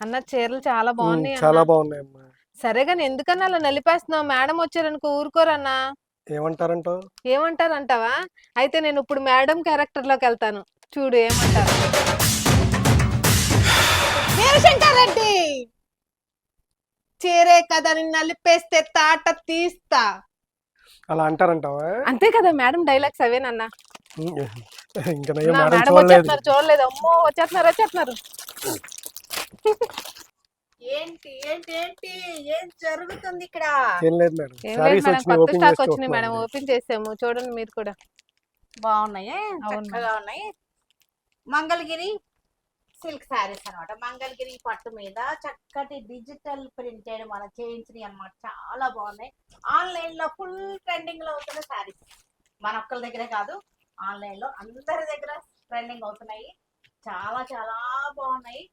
అన్న చీరలు చాలా బాగున్నాయి అన్న. చాలా బాగున్నాయమ్మా. సరే గాని ఎందుకన్నా అలా నలిపేస్తున్నావు? మేడం వచ్చారనుకో ఊరుకోరన్నా. ఏమంటారంటావు? ఏమంటారంటావా? అయితే నేను ఇప్పుడు మేడం క్యారెక్టర్ లోకి వెళ్తాను. చూడు ఏమంటారు. వీరశంకర్ రెడ్డి చీరే కదా నిన్ను నలిపేస్తే తాట తీస్తా. అలా అంటారంటావా? అంతే కదా మేడం డైలాగ్స్ అవేనన్నా. ఇంకా నా మేడం మేడం చూడలేదు. వచ్చేస్తున్నారు, చూడలేదు. అమ్మో వచ్చేస్తున్నారు. ఏంటి ఏంటి ఏంటి ఏం జరుగుతుంది ఇక్కడ? ఏం లేదు మేడం, ఏం లేదు సారీస్ మేడం, వచ్చినాయి, కొత్త ఓపెన్ స్టాక్ చేసి వచ్చినాయి మేడం, చూస్తున్నాం. ఓపెన్ చేసాము చూడండి మీరు కూడా. బాగున్నాయి, అవును చక్కగా ఉన్నాయి. మంగళగిరి సిల్క్ శారీస్ అనమాట. మంగళగిరి పట్టు మీద చక్కటి డిజిటల్ ప్రింటెడ్ మన చేయించినవి అనమాట. చాలా బాగున్నాయి. ఆన్లైన్ లో ఫుల్ ట్రెండింగ్ లో అవుతున్న శారీస్ మన ఒక్కరి దగ్గరే కాదు, ఆన్లైన్ లో అందరి దగ్గర ట్రెండింగ్ అవుతున్నాయి. చాలా చాలా బాగున్నాయి.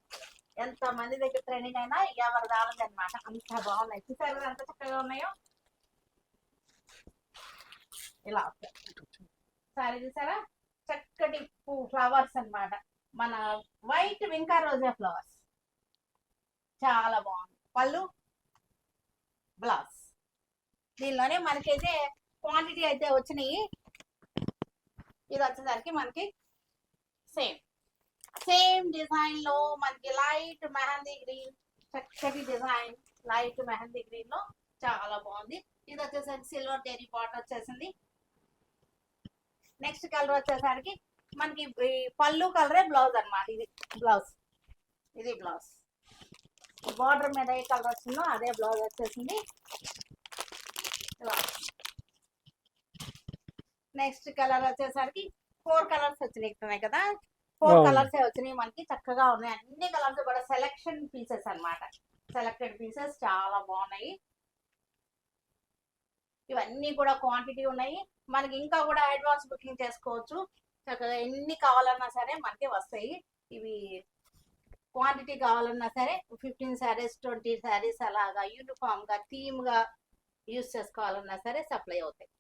ఎంత మంది దగ్గర ట్రెండింగ్ అయినా ఎవరి దాలది అనమాట. అంత బాగున్నాయి. చూసారు ఎంత చక్కగా ఉన్నాయో. ఇలా సారీ చూసారా, చక్కటి ఫ్లవర్స్ అన్నమాట. మన వైట్ వింకా రోజా ఫ్లవర్స్ చాలా బాగుంది. పళ్ళు, బ్లౌజ్. దీనిలోనే మనకైతే క్వాంటిటీ అయితే వచ్చినాయి. ఇది వచ్చేసరికి మనకి సేమ్ డిజైన్ లో మనకి లైట్ మెహందీ గ్రీన్, చక్కటి డిజైన్ లైట్ మెహందీ గ్రీన్ లో చాలా బాగుంది. ఇది వచ్చేసరికి సిల్వర్ టెరీ పాట్ వచ్చేసింది. నెక్స్ట్ కలర్ వచ్చేసరికి మనకి పళ్ళు కలరే బ్లౌజ్ అనమాట. ఇది బ్లౌజ్, ఇది బ్లౌజ్. బార్డర్ మీద ఏ కలర్ వచ్చిందో అదే బ్లౌజ్ వచ్చేసింది. నెక్స్ట్ కలర్ వచ్చేసరికి 4 కలర్స్ వచ్చినాయి కదా. 4 కలర్స్ వచ్చినాయి మనకి, చక్కగా ఉన్నాయి. అన్ని కలర్స్ కూడా సెలెక్షన్ పీసెస్ అనమాట. సెలెక్టెడ్ పీసెస్ చాలా బాగున్నాయి. ఇవన్నీ కూడా క్వాంటిటీ ఉన్నాయి. మనకి ఇంకా కూడా అడ్వాన్స్ బుకింగ్ చేసుకోవచ్చు. చక్కగా ఎన్ని కావాలన్నా సరే మనకి వస్తాయి. ఇవి క్వాంటిటీ కావాలన్నా సరే 15 శారీస్ 20 శారీస్ అలాగా యూనిఫామ్ గా థీమ్ గా యూజ్ చేసుకోవాలన్నా సరే సప్లై అవుతాయి.